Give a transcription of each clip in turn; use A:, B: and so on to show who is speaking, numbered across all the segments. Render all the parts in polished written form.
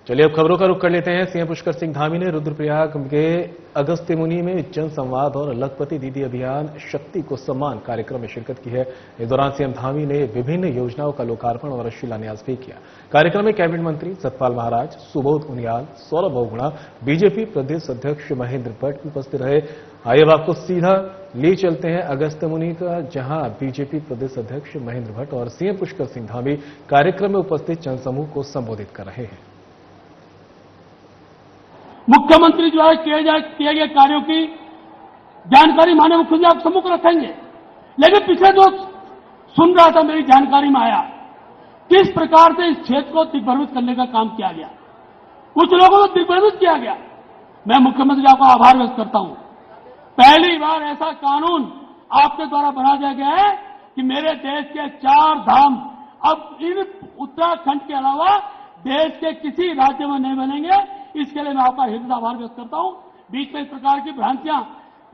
A: चलिए अब खबरों का रुख कर लेते हैं। सीएम पुष्कर सिंह धामी ने रुद्रप्रयाग के अगस्त्यमुनि में जन संवाद और लखपति दीदी अभियान शक्ति को सम्मान कार्यक्रम में शिरकत की है। इस दौरान सीएम धामी ने विभिन्न योजनाओं का लोकार्पण और शिलान्यास भी किया। कार्यक्रम में कैबिनेट मंत्री सतपाल महाराज, सुबोध उनियाल, सौरभ बहुगुणा, बीजेपी प्रदेश अध्यक्ष महेंद्र भट्ट उपस्थित रहे। आइए अब आपको सीधा ले चलते हैं अगस्त्यमुनि का, जहां बीजेपी प्रदेश अध्यक्ष महेंद्र भट्ट और सीएम पुष्कर सिंह धामी कार्यक्रम में उपस्थित जनसमूह को संबोधित कर रहे हैं।
B: मुख्यमंत्री द्वारा किए गए कार्यों की जानकारी माननीय मुख्यमंत्री आप सम्मुख रखेंगे। लेकिन पिछले जो सुन रहा था मेरी जानकारी में आया किस प्रकार से इस क्षेत्र को दिग्भ्रमित करने का काम किया गया, कुछ लोगों को दिग्भ्रमित किया गया। मैं मुख्यमंत्री जी का आभार व्यक्त करता हूं। पहली बार ऐसा कानून आपके द्वारा बना दिया गया है कि मेरे देश के 4 धाम अब इन उत्तराखंड के अलावा देश के किसी राज्य में नहीं बनेंगे। इसके लिए मैं आपका हृदय से आभार व्यक्त करता हूं। बीच में इस प्रकार की भ्रांतियां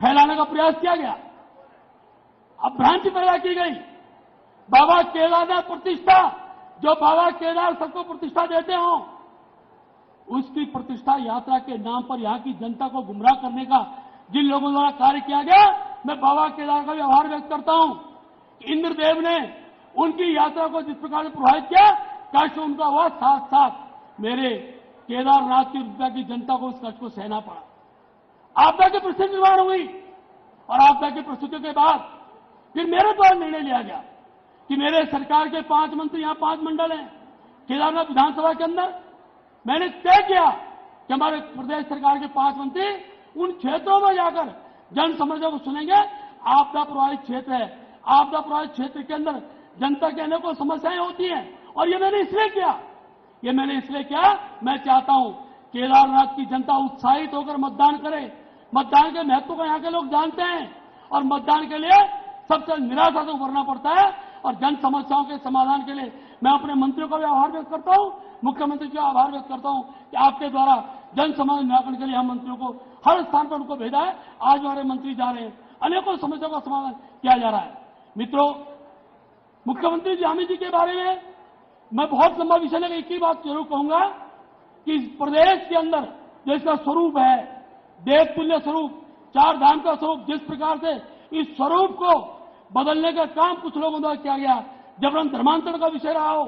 B: फैलाने का प्रयास किया गया। अब भ्रांति पैदा की गई। बाबा केदारनाथ प्रतिष्ठा, जो बाबा केदार सबको प्रतिष्ठा देते हो, उसकी प्रतिष्ठा यात्रा के नाम पर यहां की जनता को गुमराह करने का जिन लोगों द्वारा कार्य किया गया, मैं बाबा केदार का भी आभार व्यक्त करता हूं। इंद्रदेव ने उनकी यात्रा को जिस प्रकार से प्रभावित किया, कष्ट उनका हुआ, साथ साथ मेरे केदारनाथ की रुपया की जनता को उस कष्ट को सहना पड़ा। आपदा की परिस्थिति निर्माण हुई और आपदा की परिस्थितियों के बाद फिर मेरे द्वारा निर्णय लिया गया कि मेरे सरकार के 5 मंत्री, यहां 5 मंडल हैं केदारनाथ विधानसभा के अंदर। मैंने तय किया कि हमारे प्रदेश सरकार के 5 मंत्री उन क्षेत्रों में जाकर जन समस्याओं को सुनेंगे। आपदा प्रभावित क्षेत्र है, आपदा प्रभावित क्षेत्र के अंदर जनता की अनेकों समस्याएं होती हैं और ये मैंने इसलिए किया, मैं चाहता हूं केदारनाथ की जनता उत्साहित होकर मतदान करे। मतदान के महत्व को यहां के लोग जानते हैं और मतदान के लिए सबसे निराशा से उभरना पड़ता है। और जन समस्याओं के समाधान के लिए मैं अपने मंत्रियों का भी आभार व्यक्त करता हूं, मुख्यमंत्री जी का आभार व्यक्त करता हूं कि आपके द्वारा जन समाधान निराकरण के लिए हम मंत्रियों को हर स्थान पर उनको भेजा है। आज हमारे मंत्री जा रहे हैं, अनेकों समस्याओं का समाधान किया जा रहा है। मित्रों, मुख्यमंत्री धामी जी के बारे में मैं बहुत लंबा विषय लेकर एक ही बात जरूर कहूंगा कि इस प्रदेश के अंदर जो इसका स्वरूप है, देवतुल्य स्वरूप, 4 धाम का स्वरूप, जिस प्रकार से इस स्वरूप को बदलने का काम कुछ लोगों द्वारा किया गया, जबरन धर्मांतरण का विषय रहा हो,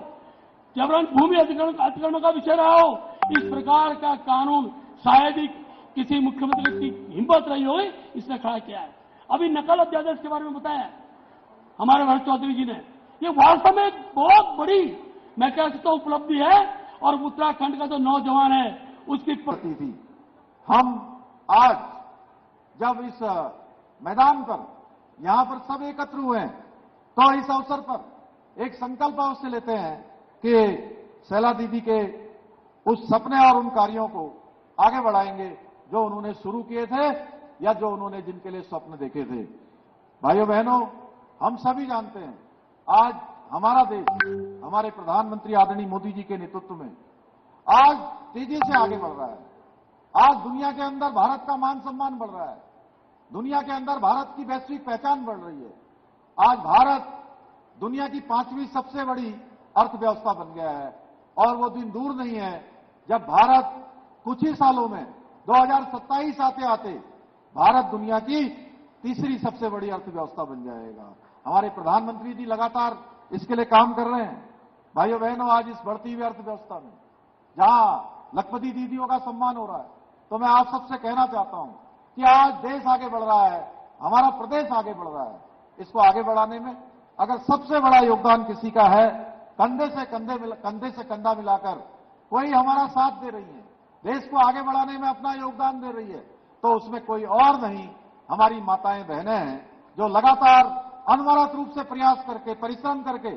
B: जबरन भूमि अतिक्रमण का विषय रहा हो, इस प्रकार का कानून शायद ही किसी मुख्यमंत्री की हिम्मत रही हो, इसने खड़ा किया है। अभी नकल अध्यादेश के बारे में बताया हमारे भरत चौधरी जी ने, ये वास्तव में बहुत बड़ी, मैं कह सकता हूं, उपलब्धि है और उत्तराखंड का जो नौजवान है उसकी
C: प्रति थी। हम आज जब इस मैदान पर यहां पर सब एकत्र हुए हैं तो इस अवसर पर एक संकल्प अवश्य लेते हैं कि शैला दीदी के उस सपने और उन कार्यों को आगे बढ़ाएंगे जो उन्होंने शुरू किए थे या जो उन्होंने जिनके लिए स्वप्न देखे थे। भाइयों बहनों, हम सभी जानते हैं आज हमारा देश हमारे प्रधानमंत्री आदरणीय मोदी जी के नेतृत्व में आज तेजी से आगे बढ़ रहा है। आज दुनिया के अंदर भारत का मान सम्मान बढ़ रहा है, दुनिया के अंदर भारत की वैश्विक पहचान बढ़ रही है। आज भारत दुनिया की 5वीं सबसे बड़ी अर्थव्यवस्था बन गया है और वो दिन दूर नहीं है जब भारत कुछ ही सालों में 2027 आते आते भारत दुनिया की 3री सबसे बड़ी अर्थव्यवस्था बन जाएगा। हमारे प्रधानमंत्री जी लगातार इसके लिए काम कर रहे हैं। भाइयों बहनों, आज इस बढ़ती हुई अर्थव्यवस्था में जहां लखपति दीदियों का सम्मान हो रहा है, तो मैं आप सबसे कहना चाहता हूं कि आज देश आगे बढ़ रहा है, हमारा प्रदेश आगे बढ़ रहा है। इसको आगे बढ़ाने में अगर सबसे बड़ा योगदान किसी का है, कंधे से कंधा मिलाकर कोई हमारा साथ दे रही है, देश को आगे बढ़ाने में अपना योगदान दे रही है, तो उसमें कोई और नहीं, हमारी माताएं बहनें हैं जो लगातार अनवरत रूप से प्रयास करके, परिश्रम करके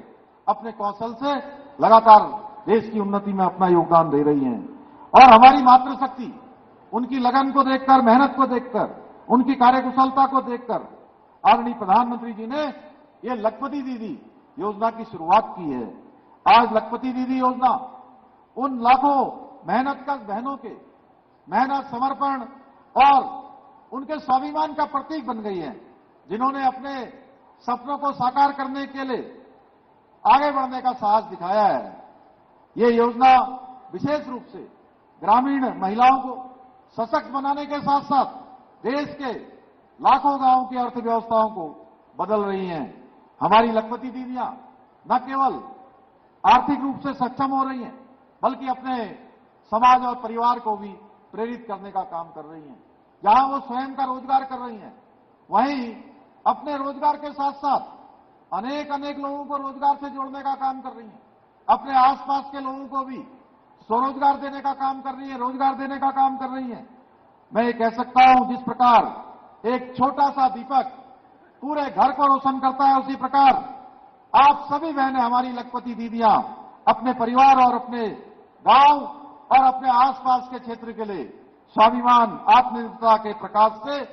C: अपने कौशल से लगातार देश की उन्नति में अपना योगदान दे रही हैं। और हमारी मातृशक्ति, उनकी लगन को देखकर, मेहनत को देखकर, उनकी कार्यकुशलता को देखकर आदरणीय प्रधानमंत्री जी ने ये लखपति दीदी योजना की शुरुआत की है। आज लखपति दीदी योजना उन लाखों मेहनतकश बहनों के मेहनत, समर्पण और उनके स्वाभिमान का प्रतीक बन गई है, जिन्होंने अपने सपनों को साकार करने के लिए आगे बढ़ने का साहस दिखाया है। ये योजना विशेष रूप से ग्रामीण महिलाओं को सशक्त बनाने के साथ साथ देश के लाखों गांवों की अर्थव्यवस्थाओं को बदल रही हैं। हमारी लखपति दीदियां न केवल आर्थिक रूप से सक्षम हो रही हैं, बल्कि अपने समाज और परिवार को भी प्रेरित करने का काम कर रही हैं। जहां वो स्वयं का रोजगार कर रही हैं, वहीं अपने रोजगार के साथ साथ अनेक लोगों को रोजगार से जोड़ने का काम कर रही हैं। अपने आसपास के लोगों को भी स्वरोजगार देने का काम कर रही है, रोजगार देने का काम कर रही है। मैं ये कह सकता हूं, जिस प्रकार एक छोटा सा दीपक पूरे घर को रोशन करता है, उसी प्रकार आप सभी बहनें, हमारी लखपति दीदियां अपने परिवार और अपने गांव और अपने आसपास के क्षेत्र के लिए स्वाभिमान, आत्मनिर्भरता के प्रकाश से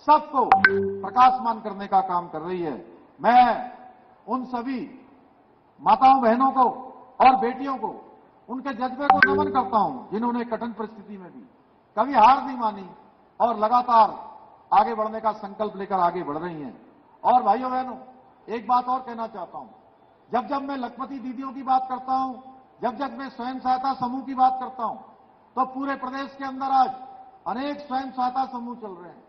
C: सबको प्रकाशमान करने का काम कर रही है। मैं उन सभी माताओं बहनों को और बेटियों को, उनके जज्बे को नमन करता हूं, जिन्होंने कठिन परिस्थिति में भी कभी हार नहीं मानी और लगातार आगे बढ़ने का संकल्प लेकर आगे बढ़ रही हैं। और भाइयों बहनों, एक बात और कहना चाहता हूं, जब जब मैं लखपति दीदियों की बात करता हूं, जब जब मैं स्वयं सहायता समूह की बात करता हूं, तो पूरे प्रदेश के अंदर आज अनेक स्वयं सहायता समूह चल रहे हैं।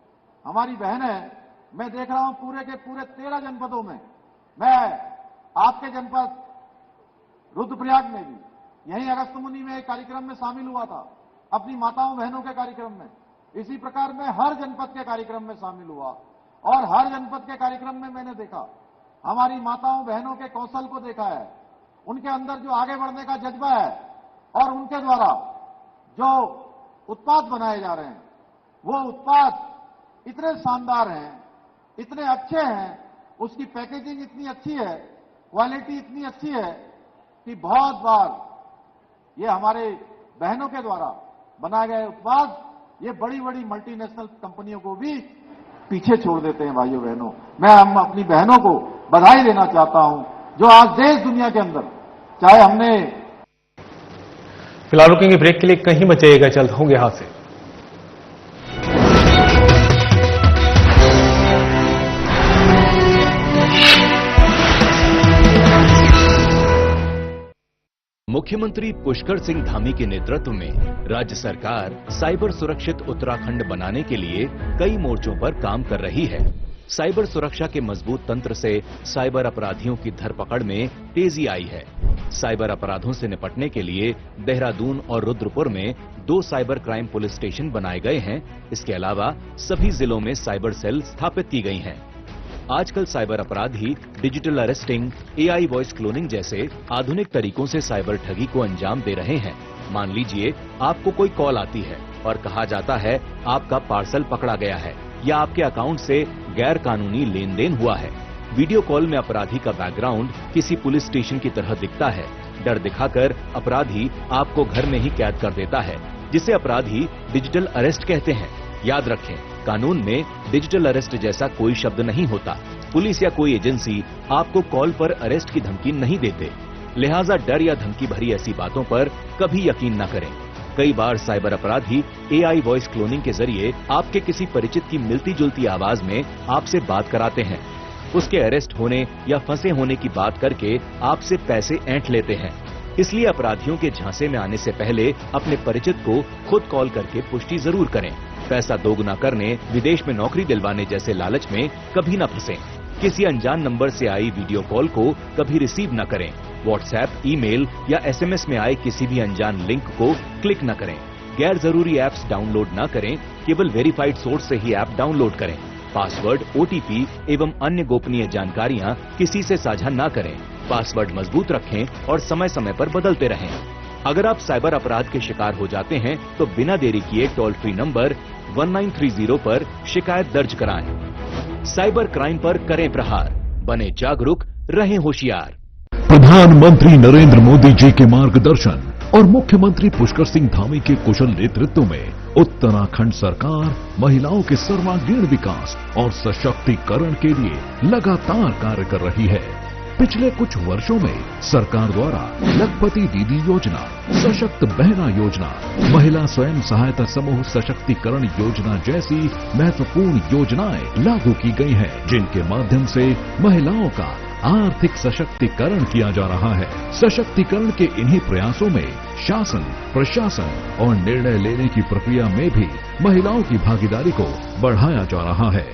C: हमारी बहनें, मैं देख रहा हूं पूरे के पूरे 13 जनपदों में, मैं आपके जनपद रुद्रप्रयाग में भी यहीं अगस्त मुनि में एक कार्यक्रम में शामिल हुआ था, अपनी माताओं बहनों के कार्यक्रम में। इसी प्रकार मैं हर जनपद के कार्यक्रम में शामिल हुआ और हर जनपद के कार्यक्रम में मैंने देखा, हमारी माताओं बहनों के कौशल को देखा है, उनके अंदर जो आगे बढ़ने का जज्बा है और उनके द्वारा जो उत्पाद बनाए जा रहे हैं, वो उत्पाद इतने शानदार हैं, इतने अच्छे हैं, उसकी पैकेजिंग इतनी अच्छी है, क्वालिटी इतनी अच्छी है कि बहुत बार ये हमारे बहनों के द्वारा बनाए गए उत्पाद ये बड़ी बड़ी मल्टीनेशनल कंपनियों को भी पीछे छोड़ देते हैं। भाइयों बहनों, मैं हम अपनी बहनों को बधाई देना चाहता हूं, जो आज देश दुनिया के अंदर, चाहे हमने
A: फिलहाल रुकेंगे ब्रेक के लिए, कहीं मत जाइएगा, जल्द होंगे यहां से।
D: मुख्यमंत्री पुष्कर सिंह धामी के नेतृत्व में राज्य सरकार साइबर सुरक्षित उत्तराखंड बनाने के लिए कई मोर्चों पर काम कर रही है। साइबर सुरक्षा के मजबूत तंत्र से साइबर अपराधियों की धरपकड़ में तेजी आई है। साइबर अपराधों से निपटने के लिए देहरादून और रुद्रपुर में 2 साइबर क्राइम पुलिस स्टेशन बनाए गए हैं। इसके अलावा सभी जिलों में साइबर सेल स्थापित की गई हैं। आजकल साइबर अपराधी digital arresting, AI voice cloning जैसे आधुनिक तरीकों से साइबर ठगी को अंजाम दे रहे हैं। मान लीजिए आपको कोई कॉल आती है और कहा जाता है आपका पार्सल पकड़ा गया है या आपके अकाउंट से गैर कानूनी लेन देन हुआ है। वीडियो कॉल में अपराधी का बैकग्राउंड किसी पुलिस स्टेशन की तरह दिखता है। डर दिखाकर अपराधी आपको घर में ही कैद कर देता है, जिसे अपराधी डिजिटल अरेस्ट कहते हैं। याद रखें, कानून में डिजिटल अरेस्ट जैसा कोई शब्द नहीं होता। पुलिस या कोई एजेंसी आपको कॉल पर अरेस्ट की धमकी नहीं देते, लिहाजा डर या धमकी भरी ऐसी बातों पर कभी यकीन न करें। कई बार साइबर अपराधी AI वॉइस क्लोनिंग के जरिए आपके किसी परिचित की मिलती जुलती आवाज में आपसे बात कराते हैं। उसके अरेस्ट होने या फंसे होने की बात करके आपसे पैसे ऐंठ लेते हैं। इसलिए अपराधियों के झांसे में आने से पहले अपने परिचित को खुद कॉल करके पुष्टि जरूर करें। पैसा दोगुना करने, विदेश में नौकरी दिलवाने जैसे लालच में कभी न फंसें। किसी अनजान नंबर से आई वीडियो कॉल को कभी रिसीव न करें। व्हाट्सएप, ईमेल या SMS में आए किसी भी अनजान लिंक को क्लिक न करें। गैर जरूरी ऐप्स डाउनलोड न करें, केवल वेरीफाइड सोर्स से ही ऐप डाउनलोड करें। पासवर्ड, OTP एवं अन्य गोपनीय जानकारियां किसी से साझा न करें। पासवर्ड मजबूत रखें और समय समय पर बदलते रहें। अगर आप साइबर अपराध के शिकार हो जाते हैं तो बिना देरी किए टोल फ्री नंबर 1930 पर शिकायत दर्ज कराएं। साइबर क्राइम पर करें प्रहार, बने जागरूक, रहें होशियार।
E: प्रधानमंत्री नरेंद्र मोदी जी के मार्गदर्शन और मुख्यमंत्री पुष्कर सिंह धामी के कुशल नेतृत्व में उत्तराखंड सरकार महिलाओं के सर्वांगीण विकास और सशक्तिकरण के लिए लगातार कार्य कर रही है। पिछले कुछ वर्षों में सरकार द्वारा लखपति दीदी योजना, सशक्त बहना योजना, महिला स्वयं सहायता समूह सशक्तिकरण योजना जैसी महत्वपूर्ण योजनाएं लागू की गई हैं, जिनके माध्यम से महिलाओं का आर्थिक सशक्तिकरण किया जा रहा है। सशक्तिकरण के इन्हीं प्रयासों में शासन, प्रशासन और निर्णय लेने की प्रक्रिया में भी महिलाओं की भागीदारी को बढ़ाया जा रहा है।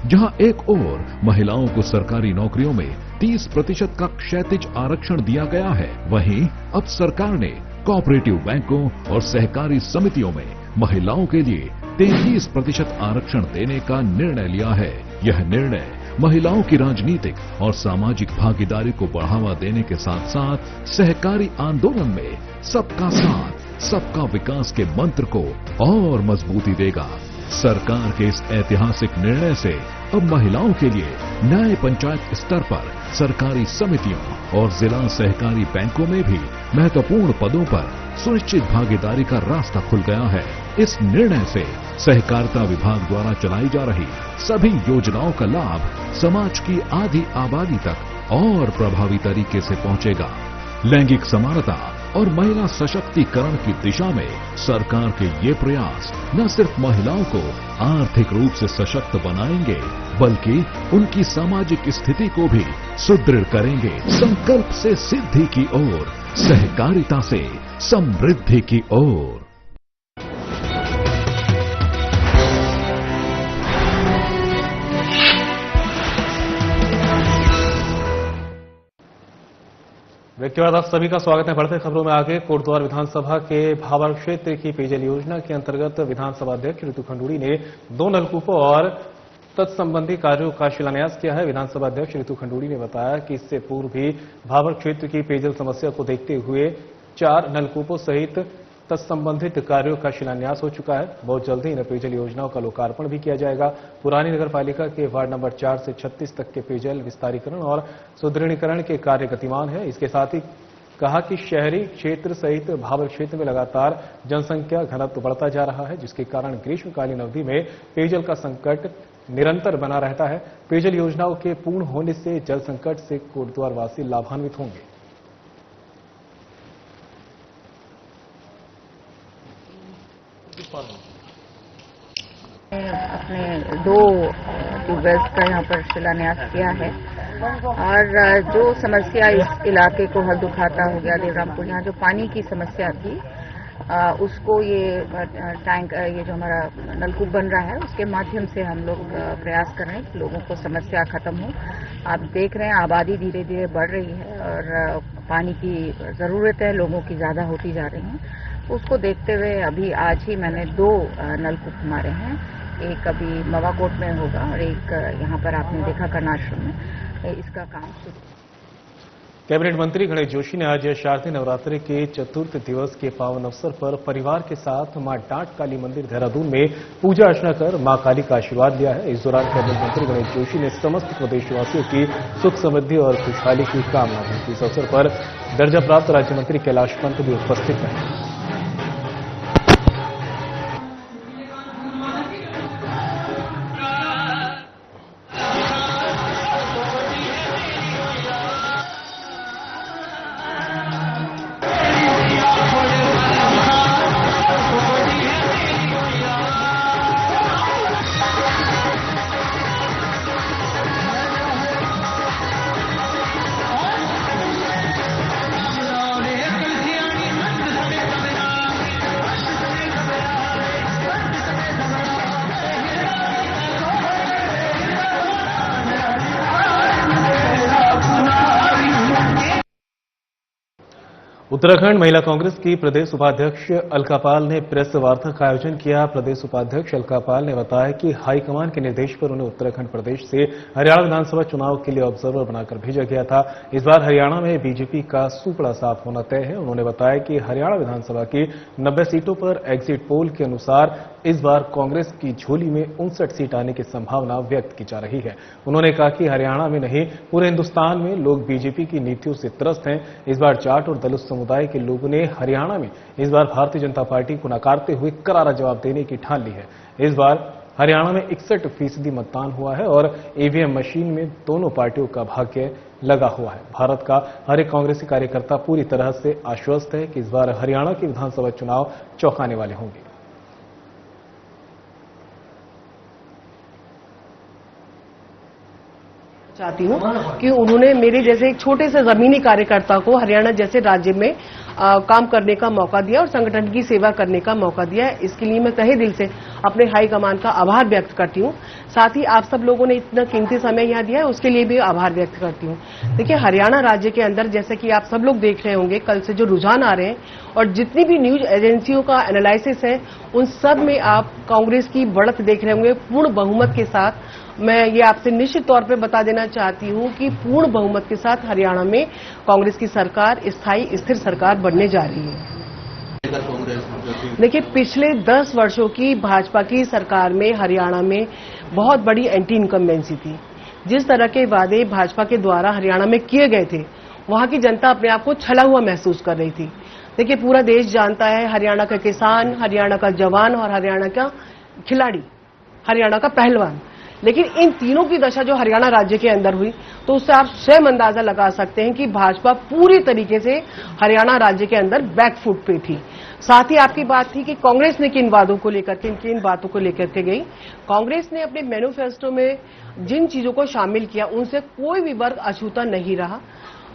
E: जहां एक ओर महिलाओं को सरकारी नौकरियों में 30% का क्षैतिज आरक्षण दिया गया है, वहीं अब सरकार ने कोऑपरेटिव बैंकों और सहकारी समितियों में महिलाओं के लिए 33% आरक्षण देने का निर्णय लिया है। यह निर्णय महिलाओं की राजनीतिक और सामाजिक भागीदारी को बढ़ावा देने के साथ साथ सहकारी आंदोलन में सबका साथ, सबका विकास के मंत्र को और मजबूती देगा। सरकार के इस ऐतिहासिक निर्णय से अब महिलाओं के लिए न्याय पंचायत स्तर पर सरकारी समितियों और जिला सहकारी बैंकों में भी महत्वपूर्ण पदों पर सुनिश्चित भागीदारी का रास्ता खुल गया है। इस निर्णय से सहकारिता विभाग द्वारा चलाई जा रही सभी योजनाओं का लाभ समाज की आधी आबादी तक और प्रभावी तरीके से पहुंचेगा। लैंगिक समानता और महिला सशक्तिकरण की दिशा में सरकार के ये प्रयास न सिर्फ महिलाओं को आर्थिक रूप से सशक्त बनाएंगे, बल्कि उनकी सामाजिक स्थिति को भी सुदृढ़ करेंगे। संकल्प से सिद्धि की ओर, सहकारिता से समृद्धि की ओर।
A: ब्रेक के बाद आप सभी का स्वागत है। बढ़ते खबरों में आगे कोटद्वार विधानसभा के भाबर क्षेत्र की पेयजल योजना के अंतर्गत विधानसभा अध्यक्ष ऋतु खंडूड़ी ने 2 नलकूपों और तत्संबंधी कार्यों का शिलान्यास किया है। विधानसभा अध्यक्ष ऋतु खंडूड़ी ने बताया कि इससे पूर्व भी भाबर क्षेत्र की पेयजल समस्या को देखते हुए 4 नलकूपों सहित तत्संबंधित कार्यों का शिलान्यास हो चुका है। बहुत जल्द ही इन पेयजल योजनाओं का लोकार्पण भी किया जाएगा। पुरानी नगरपालिका के वार्ड नंबर 4 से 36 तक के पेयजल विस्तारीकरण और सुदृढ़ीकरण के कार्य गतिमान है। इसके साथ ही कहा कि शहरी क्षेत्र सहित भाबर क्षेत्र में लगातार जनसंख्या घनत्व बढ़ता जा रहा है, जिसके कारण ग्रीष्मकालीन अवधि में पेयजल का संकट निरंतर बना रहता है। पेयजल योजनाओं के पूर्ण होने से जल संकट से कोटद्वार वासी लाभान्वित होंगे।
F: अपने 2 ट्यूबवेल्स का यहाँ पर शिलान्यास किया है और जो समस्या इस इलाके को हल दुखाता हो गया देवरामपुर, यहाँ जो पानी की समस्या थी उसको ये टैंक, ये जो हमारा नलकूप बन रहा है उसके माध्यम से हम लोग प्रयास कर रहे हैं कि लोगों को समस्या खत्म हो। आप देख रहे हैं आबादी धीरे धीरे बढ़ रही है और पानी की ज़रूरतें लोगों की ज़्यादा होती जा रही हैं। उसको देखते हुए अभी आज ही मैंने 2 नलकूप मारे हैं। एक अभी मवाकोट में होगा और एक यहाँ पर आपने देखा कर्णाश्रम में, इसका काम शुरू।
A: कैबिनेट मंत्री गणेश जोशी ने आज शारदीय नवरात्रि के चतुर्थ दिवस के पावन अवसर पर परिवार के साथ मां डांट काली मंदिर देहरादून में पूजा अर्चना कर मां काली का आशीर्वाद लिया है। इस दौरान कैबिनेट मंत्री गणेश जोशी ने समस्त प्रदेशवासियों की सुख समृद्धि और खुशहाली की कामना की। इस अवसर पर दर्जा प्राप्त राज्य मंत्री कैलाश पंत भी उपस्थित रहे। उत्तराखंड महिला कांग्रेस की प्रदेश उपाध्यक्ष अलका पाल ने प्रेस वार्ता का आयोजन किया। प्रदेश उपाध्यक्ष अलका पाल ने बताया कि हाईकमान के निर्देश पर उन्हें उत्तराखंड प्रदेश से हरियाणा विधानसभा चुनाव के लिए ऑब्जर्वर बनाकर भेजा गया था। इस बार हरियाणा में बीजेपी का सुपड़ा साफ होना तय है। उन्होंने बताया कि हरियाणा विधानसभा की 90 सीटों पर एग्जिट पोल के अनुसार इस बार कांग्रेस की झोली में 59 सीट आने की संभावना व्यक्त की जा रही है। उन्होंने कहा कि हरियाणा में नहीं पूरे हिंदुस्तान में लोग बीजेपी की नीतियों से त्रस्त हैं। इस बार जाट और दलित समुदाय के लोगों ने हरियाणा में इस बार भारतीय जनता पार्टी को नकारते हुए करारा जवाब देने की ठान ली है। इस बार हरियाणा में 61% मतदान हुआ है और ईवीएम मशीन में दोनों पार्टियों का भाग्य लगा हुआ है। भारत का हर एक कांग्रेसी कार्यकर्ता पूरी तरह से आश्वस्त है कि इस बार हरियाणा के विधानसभा चुनाव चौंकाने वाले होंगे।
G: चाहती हूँ कि उन्होंने मेरे जैसे एक छोटे से जमीनी कार्यकर्ता को हरियाणा जैसे राज्य में काम करने का मौका दिया और संगठन की सेवा करने का मौका दिया। इसके लिए मैं तहे दिल से अपने हाईकमान का आभार व्यक्त करती हूँ। साथ ही आप सब लोगों ने इतना कीमती समय यहाँ दिया है उसके लिए भी आभार व्यक्त करती हूँ। देखिए, हरियाणा राज्य के अंदर जैसे कि आप सब लोग देख रहे होंगे, कल से जो रुझान आ रहे हैं और जितनी भी न्यूज एजेंसियों का एनालिसिस है उन सब में आप कांग्रेस की बढ़त देख रहे होंगे पूर्ण बहुमत के साथ। मैं ये आपसे निश्चित तौर पे बता देना चाहती हूँ कि पूर्ण बहुमत के साथ हरियाणा में कांग्रेस की सरकार स्थायी स्थिर सरकार बनने जा रही है। देखिए, पिछले 10 वर्षों की भाजपा की सरकार में हरियाणा में बहुत बड़ी एंटी इनकम्बेंसी थी। जिस तरह के वादे भाजपा के द्वारा हरियाणा में किए गए थे, वहां की जनता अपने आप को छला हुआ महसूस कर रही थी। देखिए, पूरा देश जानता है हरियाणा का किसान, हरियाणा का जवान और हरियाणा का खिलाड़ी, हरियाणा का पहलवान। लेकिन इन तीनों की दशा जो हरियाणा राज्य के अंदर हुई, तो उससे आप स्वयं अंदाजा लगा सकते हैं कि भाजपा पूरी तरीके से हरियाणा राज्य के अंदर बैकफुट पे थी। साथ ही आपकी बात थी कि कांग्रेस ने किन वादों को लेकर के, किन बातों को लेकर के गई। कांग्रेस ने अपने मैनिफेस्टो में जिन चीजों को शामिल किया उनसे कोई भी वर्ग अछूता नहीं रहा।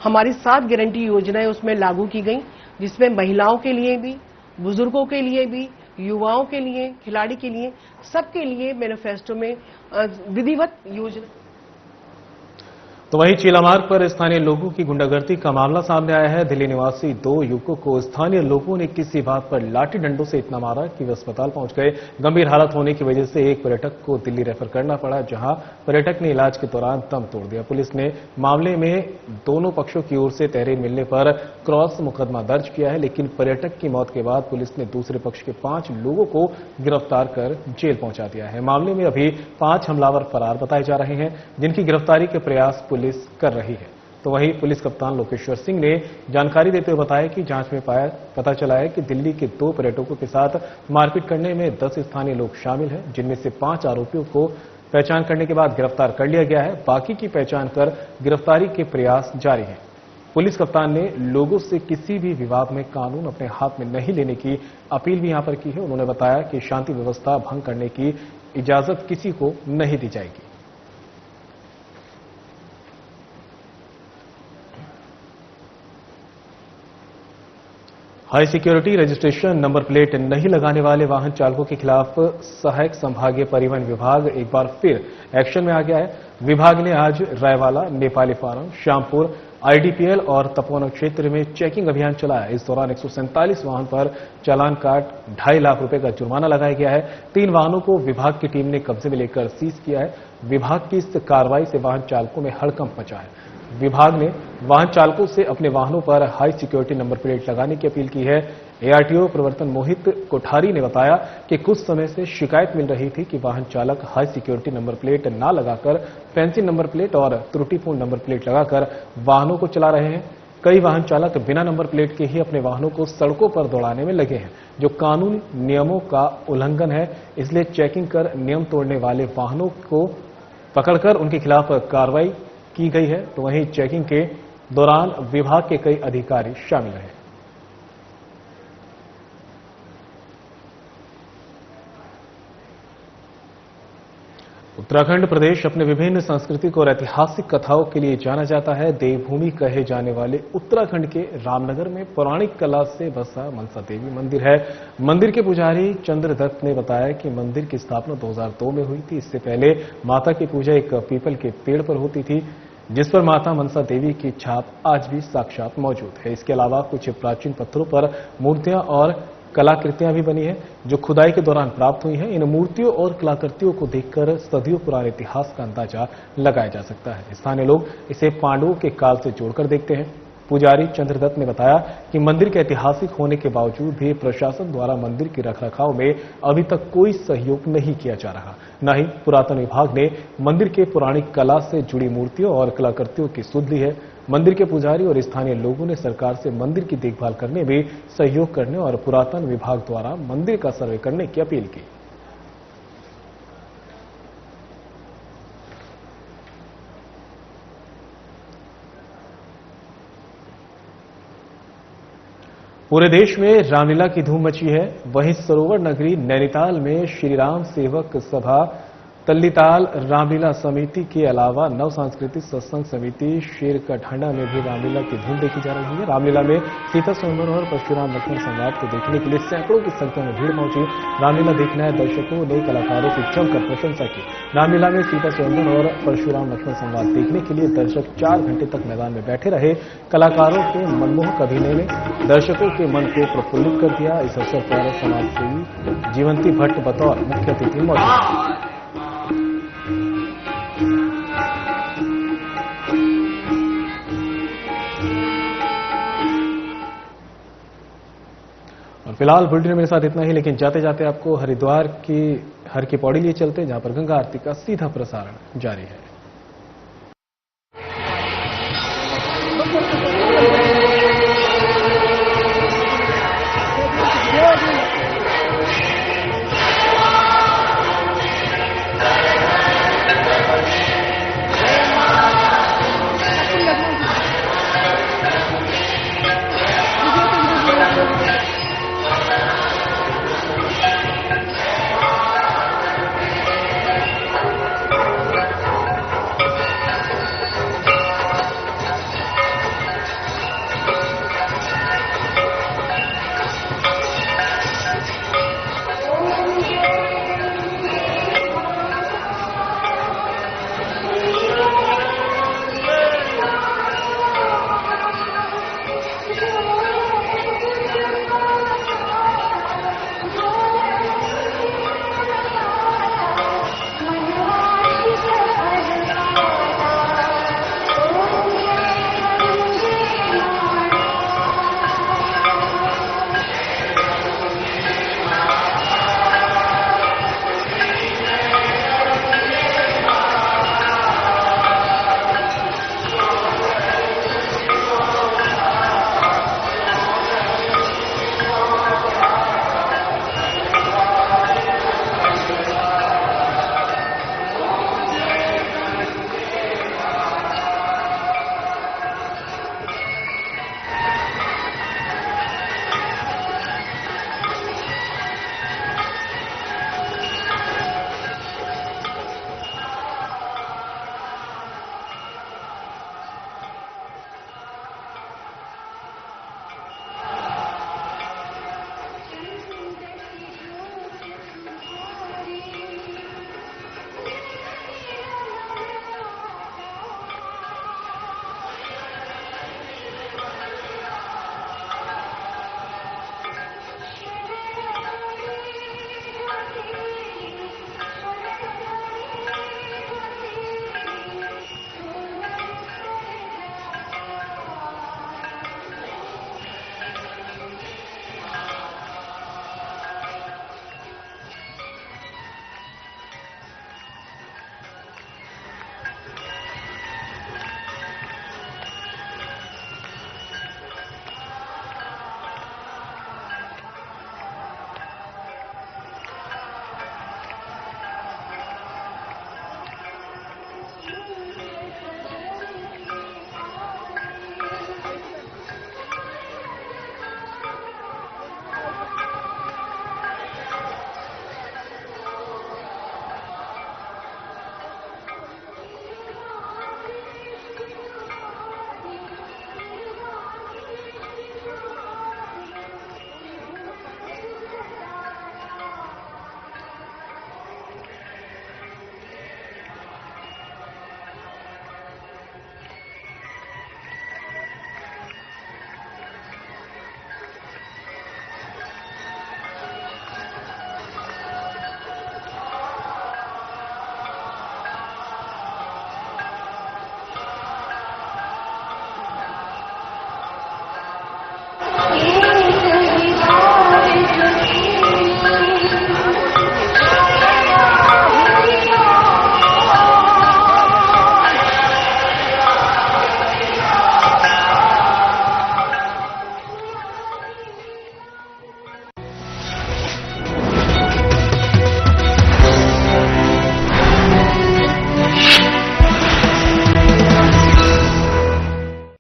G: हमारी 7 गारंटी योजनाएं उसमें लागू की गई, जिसमें महिलाओं के लिए भी, बुजुर्गों के लिए भी, युवाओं के लिए, खिलाड़ी के लिए, सबके लिए मैनिफेस्टो में विधिवत योजना।
A: तो वहीं चीला मार्ग पर स्थानीय लोगों की गुंडागर्दी का मामला सामने आया है। दिल्ली निवासी 2 युवकों को स्थानीय लोगों ने किसी बात पर लाठी डंडों से इतना मारा कि वे अस्पताल पहुंच गए। गंभीर हालत होने की वजह से एक पर्यटक को दिल्ली रेफर करना पड़ा, जहां पर्यटक ने इलाज के दौरान दम तोड़ दिया। पुलिस ने मामले में दोनों पक्षों की ओर से तहरीर मिलने पर क्रॉस मुकदमा दर्ज किया है, लेकिन पर्यटक की मौत के बाद पुलिस ने दूसरे पक्ष के 5 लोगों को गिरफ्तार कर जेल पहुंचा दिया है। मामले में अभी 5 हमलावर फरार बताए जा रहे हैं, जिनकी गिरफ्तारी के प्रयास पुलिस कर रही है। तो वहीं पुलिस कप्तान लोकेश्वर सिंह ने जानकारी देते हुए बताया कि जांच में पता चला है कि दिल्ली के 2 पर्यटकों के साथ मारपीट करने में 10 स्थानीय लोग शामिल हैं, जिनमें से 5 आरोपियों को पहचान करने के बाद गिरफ्तार कर लिया गया है। बाकी की पहचान कर गिरफ्तारी के प्रयास जारी हैं। पुलिस कप्तान ने लोगों से किसी भी विवाद में कानून अपने हाथ में नहीं लेने की अपील भी यहां पर की है। उन्होंने बताया कि शांति व्यवस्था भंग करने की इजाजत किसी को नहीं दी जाएगी। High security registration number plate नहीं लगाने वाले वाहन चालकों के खिलाफ सहायक संभागीय परिवहन विभाग एक बार फिर एक्शन में आ गया है। विभाग ने आज रायवाला, नेपाली फार्म, श्यामपुर, आईडीपीएल और तपोवन क्षेत्र में चेकिंग अभियान चलाया। इस दौरान 147 वाहन पर चालान काट 2.5 लाख रुपए का जुर्माना लगाया गया है। 3 वाहनों को विभाग की टीम ने कब्जे में लेकर सीज किया है। विभाग की इस कार्रवाई से वाहन चालकों में हड़कंप मचा है। विभाग ने वाहन चालकों से अपने वाहनों पर हाई सिक्योरिटी नंबर प्लेट लगाने की अपील की है। एआरटीओ प्रवर्तन मोहित कोठारी ने बताया कि कुछ समय से शिकायत मिल रही थी कि वाहन चालक हाई सिक्योरिटी नंबर प्लेट न लगाकर फैंसी नंबर प्लेट और त्रुटिपूर्ण नंबर प्लेट लगाकर वाहनों को चला रहे हैं। कई वाहन चालक बिना नंबर प्लेट के ही अपने वाहनों को सड़कों पर दौड़ाने में लगे हैं, जो कानूनी नियमों का उल्लंघन है। इसलिए चेकिंग कर नियम तोड़ने वाले वाहनों को पकड़कर उनके खिलाफ कार्रवाई की गई है। तो वहीं चेकिंग के दौरान विभाग के कई अधिकारी शामिल रहे। उत्तराखंड प्रदेश अपने विभिन्न सांस्कृतिक और ऐतिहासिक कथाओं के लिए जाना जाता है। देवभूमि कहे जाने वाले उत्तराखंड के रामनगर में पौराणिक कला से बसा मनसा देवी मंदिर है। मंदिर के पुजारी चंद्रदत्त ने बताया कि मंदिर की स्थापना 2002 में हुई थी। इससे पहले माता की पूजा एक पीपल के पेड़ पर होती थी, जिस पर माता मनसा देवी की छाप आज भी साक्षात मौजूद है। इसके अलावा कुछ प्राचीन पत्थरों पर मूर्तियां और कलाकृतियां भी बनी हैं, जो खुदाई के दौरान प्राप्त हुई हैं। इन मूर्तियों और कलाकृतियों को देखकर सदियों पुराने इतिहास का अंदाजा लगाया जा सकता है। स्थानीय लोग इसे पांडवों के काल से जोड़कर देखते हैं। पुजारी चंद्रदत्त ने बताया कि मंदिर के ऐतिहासिक होने के बावजूद भी प्रशासन द्वारा मंदिर के रखरखाव में अभी तक कोई सहयोग नहीं किया जा रहा। न ही पुरातन विभाग ने मंदिर के पौराणिक कला से जुड़ी मूर्तियों और कलाकृतियों की सुध ली है। मंदिर के पुजारी और स्थानीय लोगों ने सरकार से मंदिर की देखभाल करने में सहयोग करने और पुरातन विभाग द्वारा मंदिर का सर्वे करने की अपील की। पूरे देश में रामलीला की धूम मची है। वहीं सरोवर नगरी नैनीताल में श्रीराम सेवक सभा तल्लीताल रामलीला समिति के अलावा नव सांस्कृतिक सत्संग समिति शेर का ढांडा में भी रामलीला की धूम देखी जा रही है। रामलीला में सीता स्वयंवर और परशुराम लक्ष्मण संवाद को देखने के लिए सैकड़ों की संख्या में भीड़ पहुंची। रामलीला देखने आए दर्शकों ने कलाकारों की जमकर प्रशंसा की। रामलीला में सीता स्वयंवर और परशुराम लक्ष्मण संवाद देखने के लिए दर्शक 4 घंटे तक मैदान में बैठे रहे। कलाकारों के मनमोहक अभिनय ने दर्शकों के मन को प्रफुल्लित कर दिया। इस अवसर पर समाजसेवी जीवंती भट्ट बतौर मुख्य अतिथि मौजूद। और फिलहाल बुलेटिन में मेरे साथ इतना ही, लेकिन जाते जाते आपको हरिद्वार की हर की पौड़ी लिए चलते, जहां पर गंगा आरती का सीधा प्रसारण जारी है।